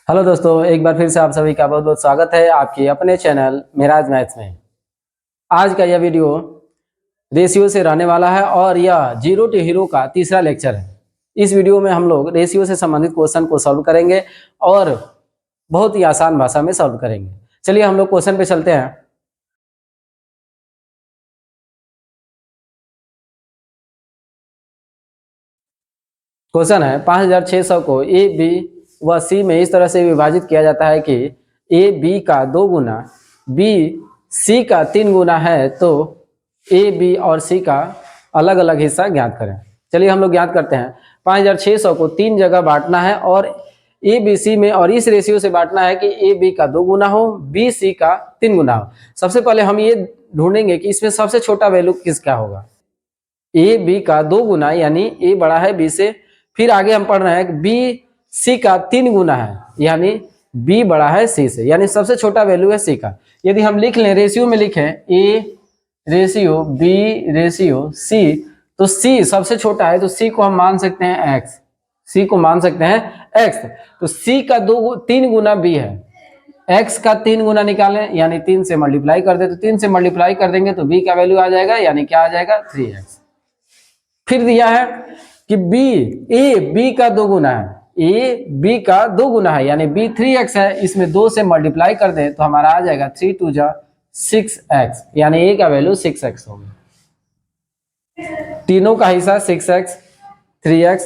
Hello दोस्तों, एक बार फिर से आप सभी का बहुत बहुत स्वागत है आपके अपने चैनल मेराज मैथ्स में। आज का यह वीडियो रेशियो से रहने वाला है और यह जीरो टू हीरो का तीसरा लेक्चर है। इस वीडियो में हम लोग रेशियो से संबंधित क्वेश्चन को सॉल्व करेंगे और बहुत ही आसान भाषा में सॉल्व करेंगे। चलिए हम लोग क्वेश्चन पे चलते हैं। क्वेश्चन है 5600 को ए बी व सी में इस तरह से विभाजित किया जाता है कि ए बी का 2 गुना, बी सी का 3 गुना है, तो ए बी और सी का अलग अलग हिस्सा ज्ञात करें। चलिए हम लोग ज्ञात करते हैं। 5600 को 3 जगह बांटना है और ए बी सी में और इस रेशियो से बांटना है कि ए बी का 2 गुना हो, बी सी का 3 गुना हो। सबसे पहले हम ये ढूंढेंगे कि इसमें सबसे छोटा वैल्यू किसका होगा। ए बी का 2 गुना यानी ए बड़ा है बी से, फिर आगे हम पढ़ रहे हैं कि बी सी का 3 गुना है यानी बी बड़ा है सी से, यानी सबसे छोटा वैल्यू है सी का। यदि हम लिख लें, रेशियो में लिखें A ratio B ratio C, तो सी सबसे छोटा है तो सी को हम मान सकते हैं एक्स, सी को मान सकते हैं एक्स। तो सी का 3 गुना बी है, एक्स का 3 गुना निकालें यानी 3 से मल्टीप्लाई कर दे, तो 3 से मल्टीप्लाई कर देंगे तो बी का वैल्यू आ जाएगा, यानी क्या आ जाएगा 3x। फिर दिया है कि बी ए बी का 2 गुना है, ए बी का 2 गुना है यानी बी 3x है, इसमें 2 से मल्टीप्लाई कर दें तो हमारा आ जाएगा 3 2 जा 6x, यानी ए का वैल्यू 6x होगा। तीनों का हिस्सा 6x 3x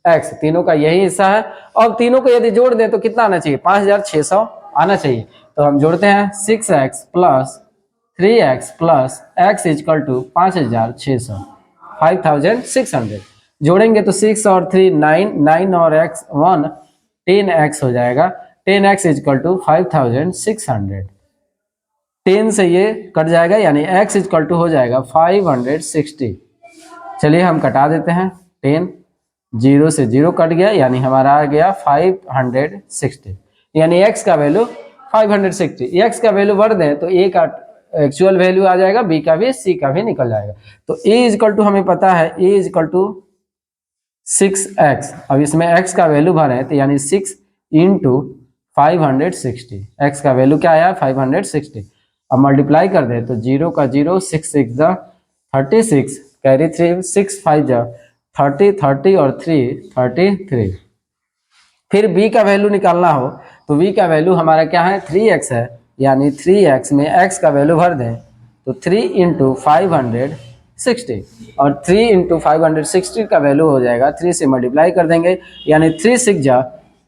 x, तीनों का यही हिस्सा है। अब तीनों को यदि जोड़ दें तो कितना आना चाहिए, 5600 आना चाहिए। तो हम जोड़ते हैं 6x plus 3x plus x equal to 5600 5600। जोड़ेंगे तो 6 और 3 9, 9 और x 1 10x हो जाएगा। 10x equal to 5600। 10 से ये कट जाएगा यानी x इक्वल टू हो जाएगा 560। चलिए हम कटा देते हैं। 10 0 से 0 कट गया यानी हमारा आ गया 560, यानी x का वैल्यू 560। x का वैल्यू भर दें तो a का एक्चुअल वैल्यू आ जाएगा, b का भी, c का भी निकल जाएगा। तो a इक्वल टू हमें पता है a इक्वल टू 6x। अब इसमें x का वैल्यू भरें तो यानी 6 इंटू 560, x का वैल्यू क्या आया 560। अब मल्टीप्लाई कर दें तो 0 का 0, 6 6 जा 36, कैरी 3, 6 5 जा 30, 30 और 3 33। फिर b का वैल्यू निकालना हो तो b का वैल्यू हमारा क्या है 3x है, यानी 3x में x का वैल्यू भर दें तो 3 इंटू 560 और 3 इंटू 560 का वैल्यू हो जाएगा, 3 से मल्टीप्लाई कर देंगे यानी 3 6 जा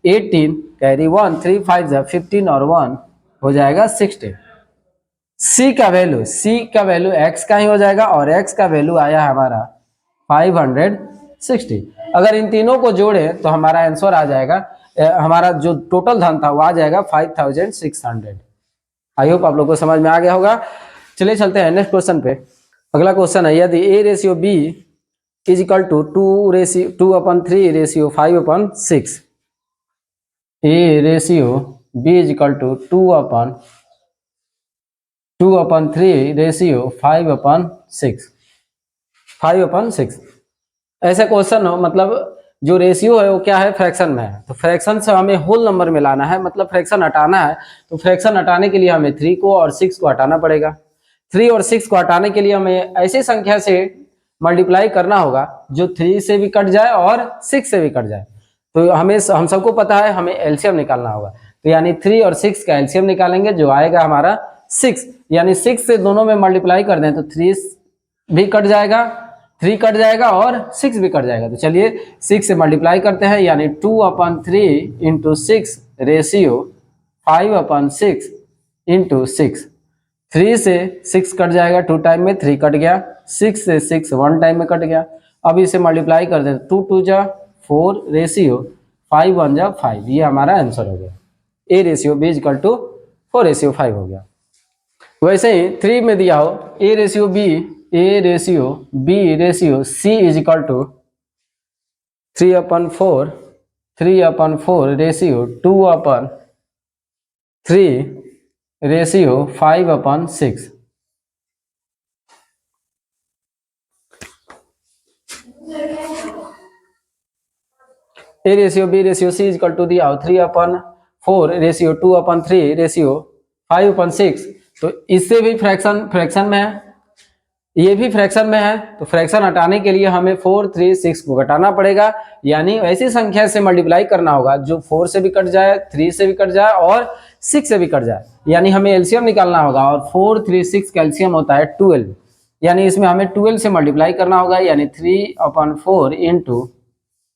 18, कैरी 1, 3 5 जा 15 और 1 हो जाएगा 60। c का वैल्यू x का ही हो जाएगा और x का वैल्यू आया हमारा 560। अगर इन तीनों को जोड़े तो हमारा आंसर आ जाएगा, हमारा जो टोटल धन था वो आ जाएगा 5600। आई होप आप लोगों को समझ में आ गया होगा। चलिए चलते हैं नेक्स्ट क्वेश्चन पे। अगला क्वेश्चन है, यदि a ratio b is equal to 2/3 ratio 5/6, a ratio b is equal to 2/3 ratio 5/6 ऐसा क्वेश्चन हो, मतलब जो रेशियो है वो क्या है, फ्रैक्शन में है। तो फ्रैक्शन से हमें होल नंबर में लाना है, मतलब फ्रैक्शन हटाना है। तो फ्रैक्शन हटाने के लिए हमें 3 को और 6 को हटाना पड़ेगा। 3 और 6 को हटाने के लिए हमें ऐसी संख्या से मल्टीप्लाई करना होगा जो 3 से भी कट जाए और 6 से भी कट जाए। तो हम सबको पता है हमें एलसीएम निकालना होगा, तो यानी 3 और 6 का एलसीएम निकालेंगे जो आएगा हमारा 6, यानी 6 से दोनों में मल्टीप्लाई कर दें तो 3 भी कट जाएगा, 3 कट जाएगा और 6 भी कट जाएगा। तो चलिए 6 से मल्टीप्लाई करते हैं यानी 2/3 इंटू 6 रेशियो 5/6 इंटू 6। 3 से 6 कट जाएगा, 2 टाइम में 3 कट गया, 6 से 6 1 टाइम में कट गया। अब इसे मल्टीप्लाई कर दें 2 2 जा 4 रेशियो 5 1 जा 5, ये हमारा आंसर हो गया। a ratio b equal to 4/5 हो गया। वैसे ही 3 में दिया हो a ratio b ratio c is equal to 3/4 ratio 2/3 ratio 5/6। a ratio b ratio c is equal to दिया हो 3/4 4:2/3 तो इससे भी फ्रैक्शन में है, ये भी फ्रैक्शन में है, तो फ्रैक्शन हटाने के लिए हमें 4, 3, 6 को घटाना पड़ेगा, यानी ऐसी संख्या से मल्टीप्लाई करना होगा जो 4 से भी कट जाए, 3 से भी कट जाए और 6 से भी कट जाए, यानी हमें एलसीएम निकालना होगा। और 4, 3, 6 का एलसीएम होता है 12, यानी इसमें हमें 12 से मल्टीप्लाई करना होगा, यानी 3/4 into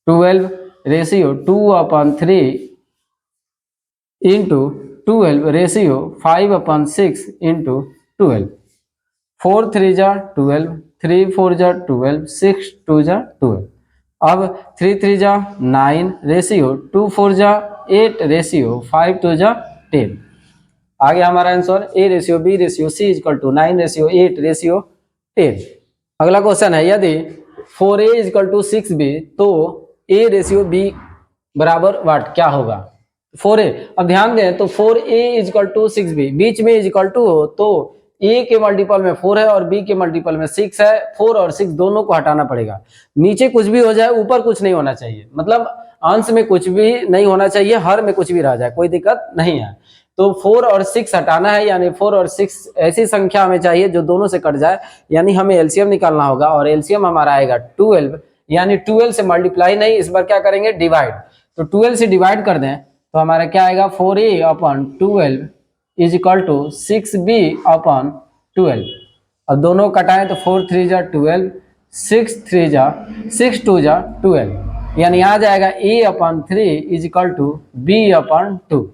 12 ratio 2/3 into 12 ratio 5/6 into 12। 4 3 जा 12, 3 4 जा 12, 6 2 जा 12। अब 3 3 जा 9 रेशियो 2 4 जा 8 रेशियो 5 2 जा 10। आ गया हमारा answer A ratio B ratio C equal to 9 ratio 8 ratio 10। अगला क्वेश्चन है, यदि 4A इक्वल टू 6B तो A रेशियो B बराबर वाट क्या होगा? 4A, अब ध्यान दें तो 4A इक्वल टू 6B, बीच में इक्वल टू हो तो A के मल्टीपल में 4 है और B के मल्टीपल में 6 है, 4 और 6 दोनों को हटाना पड़ेगा। नीचे कुछ भी हो जाए, ऊपर कुछ नहीं होना चाहिए, मतलब अंश में कुछ भी नहीं होना चाहिए, हर में कुछ भी रह जाए, कोई दिक्कत नहीं है। तो 4 और 6 हटाना है, यानी 4 और 6 ऐसी संख्या हमें चाहिए जो दोनों से कट जाए, यानी हमें एलसीएम निकालना होगा और एलसीएम हमारा आएगा 12, यानी 12 से मल्टीप्लाई नहीं, इस बार क्या करेंगे डिवाइड, तो 12 से डिवाइड कर दें तो हमारा क्या आएगा 4A/12 is equal to 6B/12। अब दोनों कटाएं तो 4 3 जा 12, 6 3 जा 6 2 जा 12, यानी आ जाएगा A/3 is equal to B/2।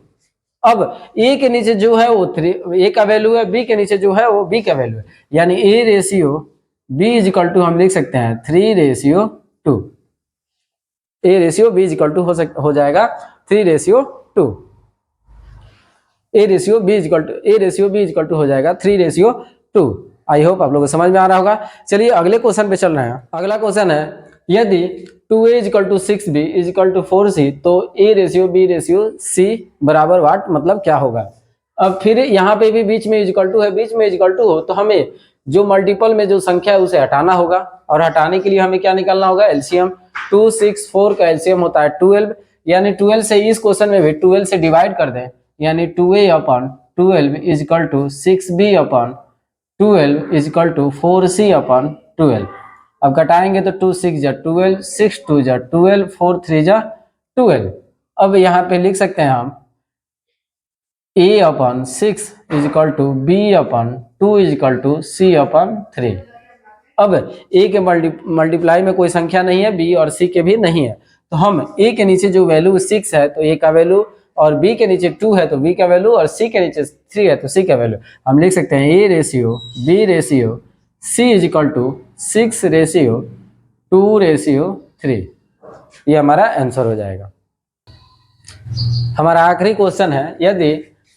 अब A के नीचे जो है वो 3 A का वैल्यू है, B के नीचे जो है वो B का वैल्यू है, यानी A ratio B is equal to हम लिख सकते हैं 3:2। A ratio B is equal to हो जाएगा 3:2। A ratio B is equal to हो जाएगा 3:2। आई होप आप लोगों को समझ में आ रहा होगा। चलिए अगले क्वेश्चन पे चल रहे हैं। अगला क्वेश्चन है, यदि 2A equal to 6B is equal to 4C तो A ratio B ratio C बराबर वाट मतलब क्या होगा? अब फिर यहाँ पे भी बीच में इक्वल टू है, बीच में इक्वल टू हो तो हमें जो मल्टीपल में जो संख्या है उसे हटाना होगा, और हटाने के लिए हमें क्या निकालना होगा एलसीएम। 2 6 4 का एलसीएम होता है 12, यानी 12 से इस क्वेश्चन में भी 12 से डिवाइड कर दें, यानी 2A/12 is equal to 6B/12 is equal to 4C/12। अब घटाएंगे तो 2 6 जा 12, 6 2 जा 12, 4 3 जा 12। अब यहाँ पे लिख सकते हैं हम A/6 is equal to B/2 is equal to C/3। अब A के मल्टीप्लाई में कोई संख्या नहीं है, B और C के भी नहीं है, तो हम A के नीचे जो वैल्यू 6 है तो A का वैल्यू, और B के नीचे 2 है तो B का वैल्यू, और C के नीचे 3 है तो C का वैल्यू हम लिख सकते हैं A ratio B ratio C is equal to 6:2:3। ये हमारा आंसर हो जाएगा। हमारा आखिरी क्वेश्चन है, यदि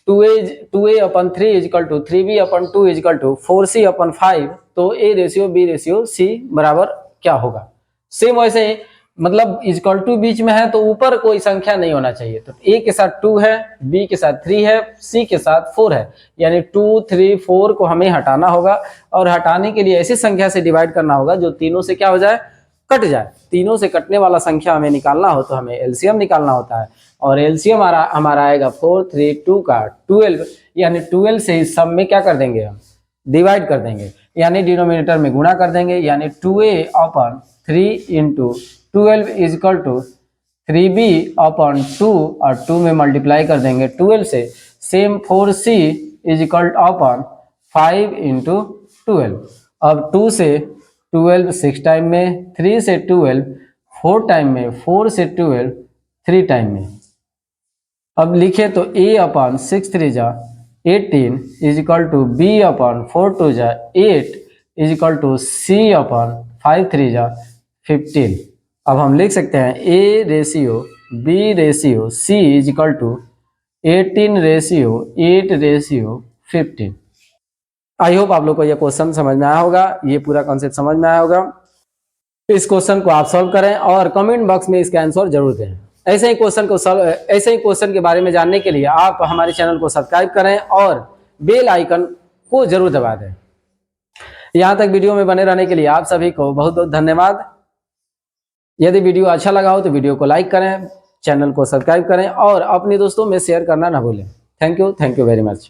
2A/3 is equal to 3B/2 is equal to 4C/5 तो A ratio B ratio C बराबर क्या होगा? सेम वैसे ही, मतलब इक्वल टू बीच में है तो ऊपर कोई संख्या नहीं होना चाहिए, तो A के साथ 2 है, B के साथ 3 है, C के साथ 4 है, यानी 2 3 4 को हमें हटाना होगा, और हटाने के लिए ऐसी संख्या से डिवाइड करना होगा जो तीनों से क्या हो जाए कट जाए। तीनों से कटने वाला संख्या हमें निकालना हो तो हमें एलसीएम निकालना होता है, और एलसीएम हमारा आएगा 4 3 2 का 12, यानी 12 से इस सब में क्या कर देंगे हम डिवाइड कर देंगे, यानी डिनोमिनेटर में गुणा कर देंगे, यानी 2A/3 into 12 is equal to 3B/2 और 2 में मल्टीप्लाई कर देंगे 12 से, same 4C is equal upon 5 into 12। अब 2 से 12 6 टाइम में, 3 से 12 4 टाइम में, 4 से 12 3 टाइम में। अब लिखे तो A/6 3 जा 18 इज इक्वल टू B/4 2 जा 8 इज इक्वल टू C/5 3 जा 15। अब हम लिख सकते हैं A ratio B ratio C is equal to 18 ratio 8 ratio 15। I hope आप लोग को यह क्वेश्चन समझ में आया होगा, ये पूरा कॉन्सेप्ट समझ में आया होगा। इस क्वेश्चन को आप सॉल्व करें और कमेंट बॉक्स में इसका आंसर जरूर दें। ऐसे ही क्वेश्चन के बारे में जानने के लिए आप हमारे चैनल को सब्सक्राइब करें और बेल आइकन को जरूर दबा दें। यहाँ तक वीडियो में बने रहने के लिए आप सभी को बहुत बहुत धन्यवाद। यदि वीडियो अच्छा लगा हो तो वीडियो को लाइक करें, चैनल को सब्सक्राइब करें और अपने दोस्तों में शेयर करना ना भूलें। Thank you very much.